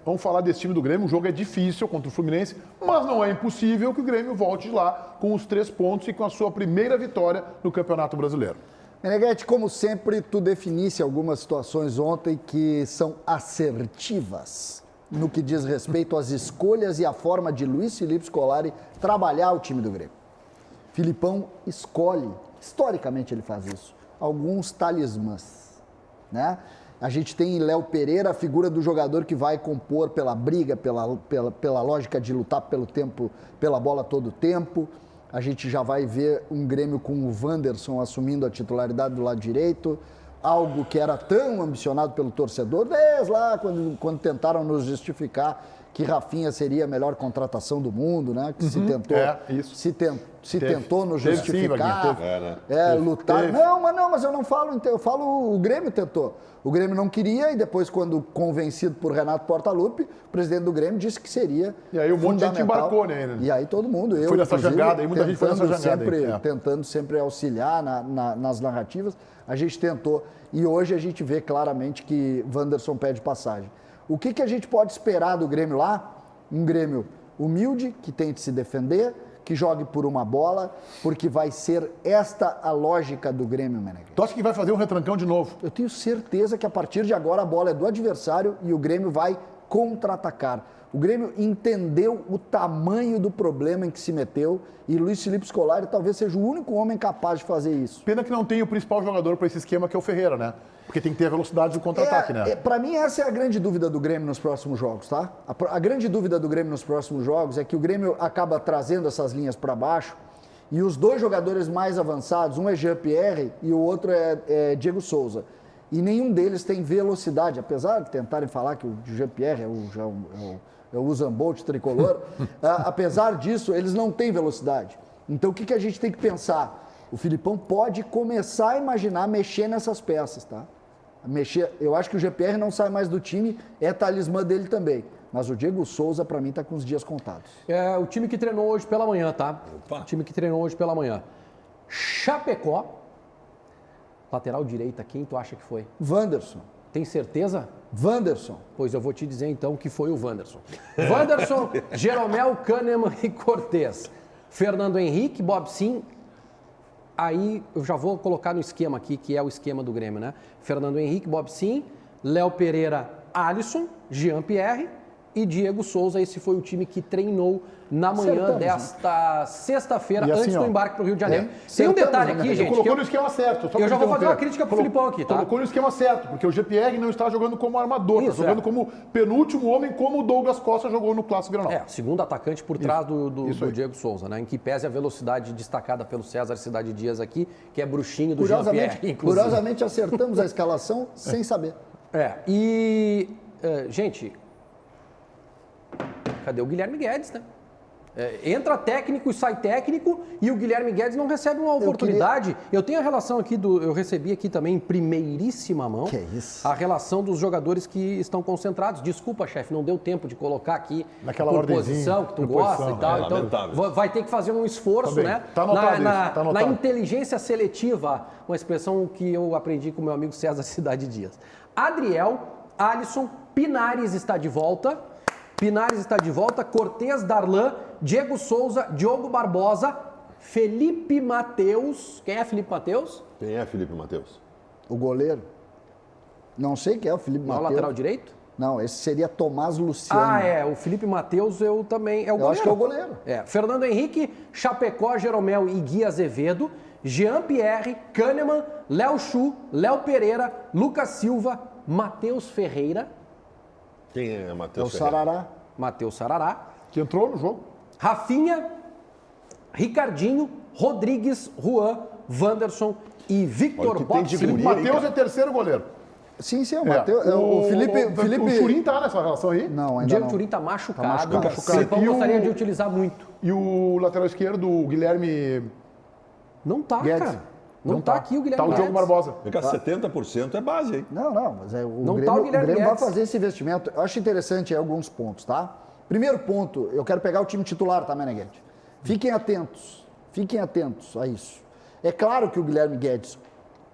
Vamos falar desse time do Grêmio. O jogo é difícil contra o Fluminense, mas não é impossível que o Grêmio volte de lá com os 3 pontos e com a sua primeira vitória no Campeonato Brasileiro. Meneghete, como sempre, tu definisse algumas situações ontem que são assertivas no que diz respeito às escolhas e à forma de Luiz Felipe Scolari trabalhar o time do Grêmio. Filipão escolhe, historicamente ele faz isso, alguns talismãs, né? A gente tem em Léo Pereira a figura do jogador que vai compor pela briga, pela lógica de lutar pelo tempo, pela bola todo o tempo. A gente já vai ver um Grêmio com o Wanderson assumindo a titularidade do lado direito, algo que era tão ambicionado pelo torcedor, desde lá quando tentaram nos justificar que Rafinha seria a melhor contratação do mundo, né? Que se tentou, tentou nos justificar, lutar. Mas eu não falo, eu falo o Grêmio tentou. O Grêmio não queria e depois, quando convencido por Renato Portaluppi, o presidente do Grêmio disse que seria. E aí um monte de gente embarcou, né? E aí todo mundo, eu foi nessa jangada, aí muita gente foi nessa jangada. Tentando sempre auxiliar nas narrativas, a gente tentou. E hoje a gente vê claramente que Wanderson pede passagem. O que a gente pode esperar do Grêmio lá? Um Grêmio humilde, que tente se defender, que jogue por uma bola, porque vai ser esta a lógica do Grêmio, Meneghete. Tu acha que vai fazer um retrancão de novo? Eu tenho certeza que a partir de agora a bola é do adversário e o Grêmio vai contra-atacar. O Grêmio entendeu o tamanho do problema em que se meteu e Luiz Felipe Scolari talvez seja o único homem capaz de fazer isso. Pena que não tem o principal jogador para esse esquema, que é o Ferreira, né? Porque tem que ter a velocidade do contra-ataque, né? Para mim, essa é a grande dúvida do Grêmio nos próximos jogos, tá? A grande dúvida do Grêmio nos próximos jogos é que o Grêmio acaba trazendo essas linhas para baixo e os dois jogadores mais avançados, um é Jean-Pierre e o outro é Diego Souza. E nenhum deles tem velocidade, apesar de tentarem falar que o Jean-Pierre é o Usain Bolt tricolor, apesar disso, eles não têm velocidade. Então, o que a gente tem que pensar? O Filipão pode começar a imaginar mexer nessas peças, tá? Eu acho que o GPR não sai mais do time, é talismã dele também. Mas o Diego Souza, para mim, tá com os dias contados. É o time que treinou hoje pela manhã, tá? O time que treinou hoje pela manhã. Chapecó, lateral direita, quem tu acha que foi? Wanderson. Tem certeza? Wanderson. Pois eu vou te dizer então que foi o Wanderson. Wanderson, Jeromel, Kahneman e Cortez. Fernando Henrique, Bob Sim. Aí eu já vou colocar no esquema aqui, que é o esquema do Grêmio, né? Fernando Henrique, Bob Sim, Léo Pereira, Alisson, Jean-Pierre e Diego Souza. Esse foi o time que treinou na manhã desta sexta-feira, assim, antes do embarque para o Rio de Janeiro. Tem um detalhe aqui, gente. Colocou no esquema certo. Eu já vou fazer uma crítica pro Filipão aqui, tá? Colocou no esquema certo, porque o GPR não está jogando como armador, está jogando como penúltimo homem, como o Douglas Costa jogou no Clássico Grenal. Segundo atacante por trás do Diego Souza, né? Em que pese a velocidade destacada pelo César Cidade Dias aqui, que é bruxinho do Jean-Pierre, inclusive. Curiosamente, acertamos a escalação sem saber. Gente, cadê o Guilherme Guedes, né? Entra técnico e sai técnico e o Guilherme Guedes não recebe uma oportunidade. Eu tenho a relação aqui eu recebi aqui também em primeiríssima mão. Que é isso? A relação dos jogadores que estão concentrados. Desculpa, chefe, não deu tempo de colocar aqui naquela posição que tu gosta e tal. Então vai ter que fazer um esforço, né? Tá anotado na inteligência seletiva, uma expressão que eu aprendi com meu amigo César Cidade Dias. Adriel, Alisson, Pinares está de volta. Cortez, Darlan, Diego Souza, Diogo Barbosa, Felipe Mateus. Quem é Felipe Mateus? Quem é Felipe Mateus? O goleiro. Não sei quem é o Felipe Mateus. Não é o lateral direito? Não, esse seria Tomás Luciano. O Felipe Mateus eu também. É o goleiro. Eu acho que é o goleiro. Fernando Henrique, Chapecó, Jeromel e Gui Azevedo, Jean-Pierre, Kahneman, Léo Chu, Léo Pereira, Lucas Silva, Matheus Ferreira. Quem é Matheus Ferreira? Sarará. Matheus Sarará. Que entrou no jogo. Rafinha, Ricardinho, Rodrigues, Juan, Wanderson e Victor Bob. O Matheus é terceiro goleiro. Sim, o Matheus. O Felipe. O Churin tá nessa relação aí? Não, ainda Diego não. Churin tá machucado. O Filipão gostaria de utilizar muito. E o lateral esquerdo, o Guilherme... Não tá, Guedes. cara. Não tá aqui o Guilherme Guedes. Tá o Diogo Barbosa. Vem cá, 70% é base, hein? Não, mas Não Grêmio, tá o o Guilherme Grêmio vai Guedes. fazer esse investimento. Eu acho interessante aí alguns pontos, tá? Primeiro ponto, eu quero pegar o time titular, tá, Meneghete? Fiquem atentos a isso. É claro que o Guilherme Guedes,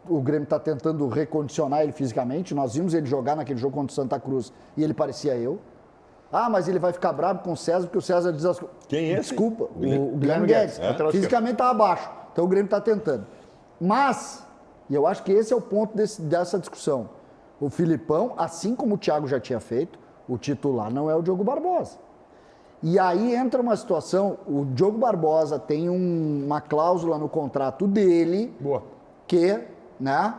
o Grêmio está tentando recondicionar ele fisicamente. Nós vimos ele jogar naquele jogo contra o Santa Cruz e ele parecia eu. Ah, mas ele vai ficar bravo com o César porque o César diz as coisas. Quem é esse? Desculpa, o Guilherme Guilherme Guedes, Guedes. lateral Fisicamente está abaixo. Então o Grêmio está tentando. Mas, e eu acho que esse é o ponto dessa discussão. O Filipão, assim como o Thiago já tinha feito, o titular não é o Diogo Barbosa. E aí entra uma situação, o Diogo Barbosa tem uma cláusula no contrato dele Boa. que, né,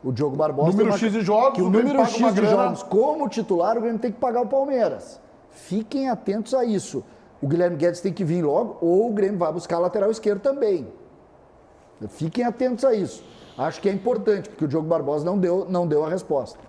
o Diogo Barbosa... Número tem X de jogos, que o o Grêmio número paga uma X de grana. jogos como titular, o Grêmio tem que pagar o Palmeiras. Fiquem atentos a isso. O Guilherme Guedes tem que vir logo, ou o Grêmio vai buscar lateral esquerdo também. Fiquem atentos a isso. Acho que é importante, porque o Diogo Barbosa não deu a resposta.